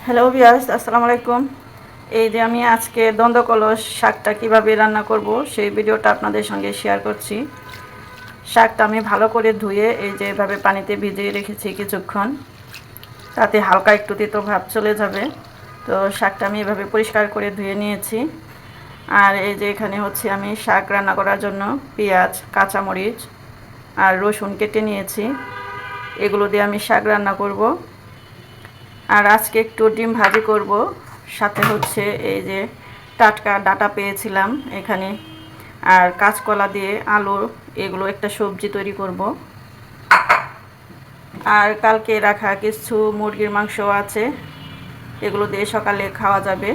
Hello viewers, আসসালামু আলাইকুম। এই যে আমি আজকে দ্বন্দ্বকলস শাকটা কিভাবে রান্না করব সেই ভিডিওটা আপনাদের সঙ্গে শেয়ার করছি। শাকটা আমি ভালো করে ধুয়ে এই যে এভাবে পানিতে ভিজিয়ে রেখেছি কিছুক্ষণ, তাতে হালকা একটু তেতো ভাব চলে যাবে। তো শাকটা আমি এভাবে পরিষ্কার করে ধুয়ে নিয়েছি। আর এই যে এখানে হচ্ছে আমি শাক রান্না করার জন্য পেঁয়াজ, কাঁচামরিচ আর রসুন কেটে নিয়েছি। এগুলো দিয়ে আমি শাক রান্না করব। আর আজকে একটু ডিম ভাজি করব, সাথে হচ্ছে এই যে টাটকা ডাটা পেয়েছিলাম এখানে, আর কাঁচকলা দিয়ে আলু, এগুলো একটা সবজি তৈরি করব। আর কালকে রাখা কিছু মুরগির মাংস আছে, এগুলো দিয়ে সকালে খাওয়া যাবে।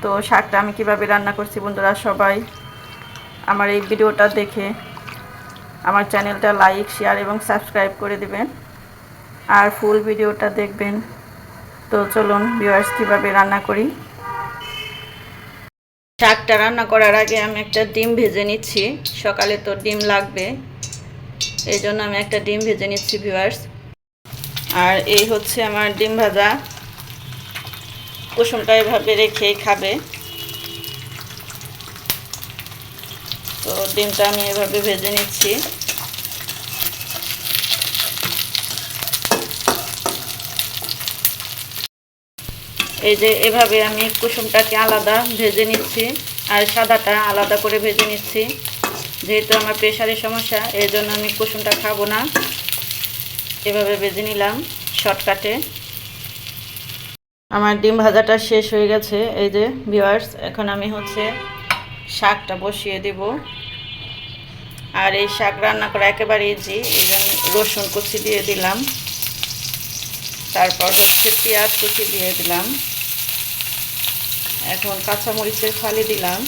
তো শাকটা আমি কিভাবে রান্না করছি বন্ধুরা, সবাই আমার এই ভিডিওটা দেখে আমার চ্যানেলটা লাইক, শেয়ার এবং সাবস্ক্রাইব করে দেবেন আর ফুল ভিডিওটা দেখবেন। তো চলুন ভিউয়ার্স, কীভাবে রান্না করি। শাকটা রান্না করার আগে আমি একটা ডিম ভেজে নিচ্ছি, সকালে তো ডিম লাগবে, এই জন্য আমি একটা ডিম ভেজে নিচ্ছি ভিউয়ার্স। আর এই হচ্ছে আমার ডিম ভাজা, কুসুমটা এভাবে রেখেই খাবে। তো ডিমটা আমি এভাবে ভেজে নিচ্ছি। এই যে এভাবে আমি কুসুমটাকে আলাদা ভেজে নিচ্ছি আর সাদাটা আলাদা করে ভেজে নিচ্ছি। যেহেতু আমার প্রেশারের সমস্যা, এই জন্য আমি কুসুমটা খাবো না, এভাবে ভেজে নিলাম শর্টকাটে। আমার ডিম ভাজাটা শেষ হয়ে গেছে এই যে ভিউয়ার্স। এখন আমি হচ্ছে শাকটা বসিয়ে দেব। আর এই শাক রান্না করা একেবারে ইজি, এই জন্য রসুন কুচি দিয়ে দিলাম, তারপর হচ্ছে পেঁয়াজ কুচি দিয়ে দিলাম, এখন কাঁচামরিচের ফালি দিলাম,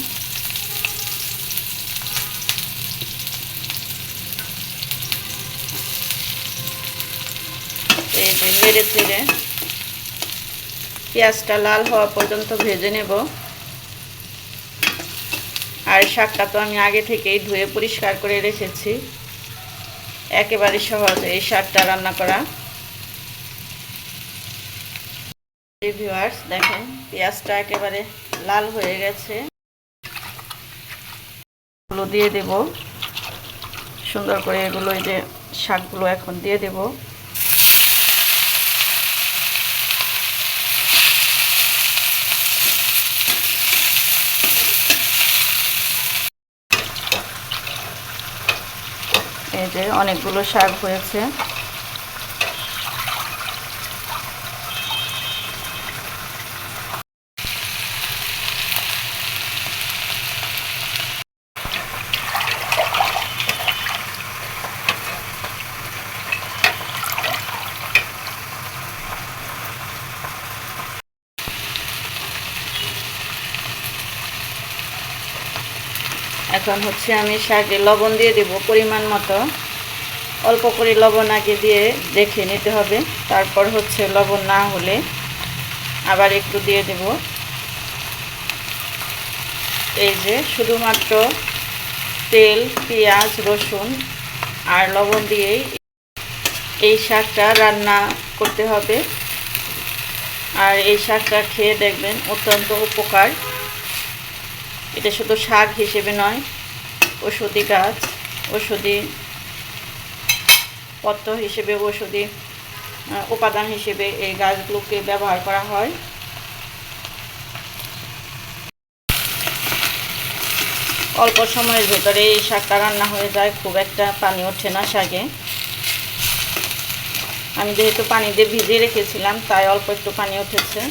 এই যে নেড়ে চেড়ে পেঁয়াজটা লাল হওয়া পর্যন্ত ভেজে নেব। আর শাকটা তো আমি আগে থেকেই ধুয়ে পরিষ্কার করে রেখেছি, একেবারে সহজ এই শাকটা রান্না করা। ভিউয়ার্স দেখেন, পেঁয়াজটা একেবারে লাল হয়ে গেছে, এগুলো দিয়ে দেব সুন্দর করে। এগুলো এই যে শাকগুলো এখন দিয়ে দেব। এই যে অনেকগুলো শাক হয়েছে। এখন হচ্ছে আমি শাকে লবণ দিয়ে দেব পরিমাণ মতো। অল্প করে লবণ আগে দিয়ে দেখে নিতে হবে, তারপর হচ্ছে লবণ না হলে আবার একটু দিয়ে দেব। এই যে শুধুমাত্র তেল, পেঁয়াজ, রসুন আর লবণ দিয়েই এই শাকটা রান্না করতে হবে। আর এই শাকটা খেয়ে দেখবেন অত্যন্ত উপকার। এটা শুধু শাক হিসেবে নয়, ঔষধি গাছ, ঔষধি পত্র হিসেবে, ঔষধি উপাদান হিসেবে এই গাছগুলোকে ব্যবহার করা হয়। অল্প সময়ের ভেতরে এই শাকটা রান্না হয়ে যায়, খুব একটা পানি ওঠে না শাকে। আমি যেহেতু পানি দিয়ে ভিজিয়ে রেখেছিলাম, তাই অল্প একটু পানি উঠেছে।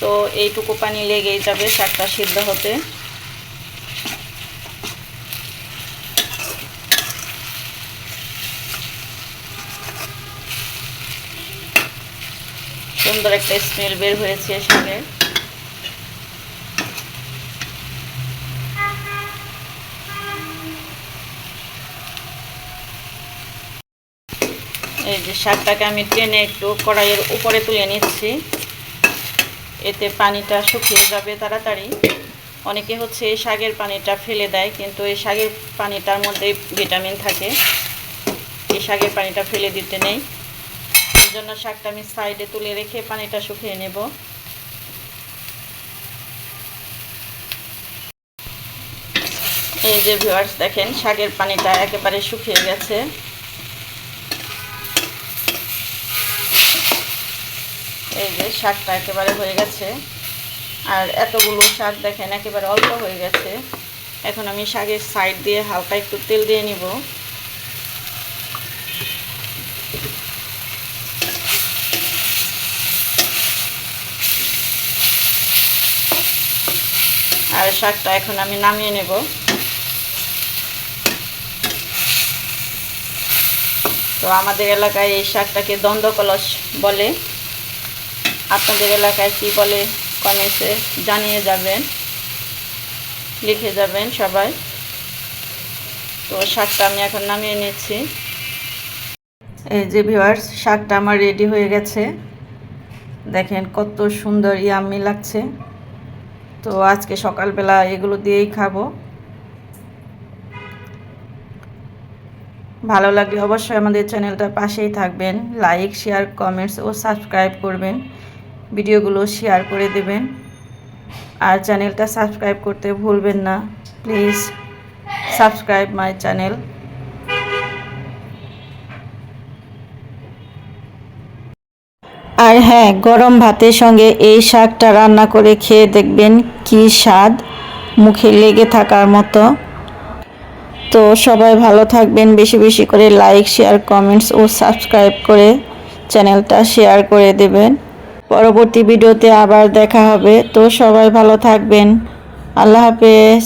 তো এইটুকু পানি লেগেই যাবে শাকটা সিদ্ধ হতে। সুন্দর একটা স্মেল বের হয়েছে শাকের। এই যে শাকটাকে আমি টেনে একটু কড়াইয়ের উপরে তুলে নিচ্ছি, এতে পানিটা শুকিয়ে যাবে তাড়াতাড়ি। অনেকে হচ্ছে এই শাকের পানিটা ফেলে দেয়, কিন্তু এই শাকের পানিটার মধ্যে ভিটামিন থাকে, এই শাকের পানিটা ফেলে দিতে নেই। এই জন্য শাকটা আমি সাইডে তুলে রেখে পানিটা শুকিয়ে নেব। এই যে ভিউয়ার্স দেখেন শাকের পানিটা একেবারে শুকিয়ে গেছে। এই যে শাকটা একেবারে হয়ে গেছে, আর এতগুলো শাক দেখেন একেবারে অল্প হয়ে গেছে। এখন আমি শাকের সাইড দিয়ে হালকা একটু তেল দিয়ে নিব। আর শাকটা এখন আমি নামিয়ে নেব। তো আমাদের এলাকায় এই শাকটাকে দ্বন্দ্বকলস বলে। আপনাদের এলাকায় কি বলে কমেন্টসে জানিয়ে যাবেন, লিখে যাবেন সবাই। তো শাকটা আমি এখন নামিয়ে নিচ্ছি। এই যে ভিউয়ার্স শাকটা আমার রেডি হয়ে গেছে, দেখেন কত সুন্দর ইয়াম্মি লাগছে। তো আজকে সকালবেলা এগুলো দিয়েই খাবো। ভালো লাগলে অবশ্যই আমাদের চ্যানেলটার পাশেই থাকবেন, লাইক শেয়ার কমেন্টস ও সাবস্ক্রাইব করবেন, ভিডিওগুলো শেয়ার করে দেবেন, আর চ্যানেলটা সাবস্ক্রাইব করতে ভুলবেন না। Please subscribe my channel. আর হ্যাঁ, গরম ভাতের সঙ্গে এই শাকটা রান্না করে খেয়ে দেখবেন কি স্বাদ, মুখে লেগে থাকার মতো। তো সবাই ভালো থাকবেন, বেশি বেশি করে লাইক শেয়ার কমেন্টস ও সাবস্ক্রাইব করে চ্যানেলটা শেয়ার করে দেবেন। পরবর্তী ভিডিওতে আবার দেখা হবে। তো সবাই ভালো থাকবেন। আল্লাহ হাফেজ।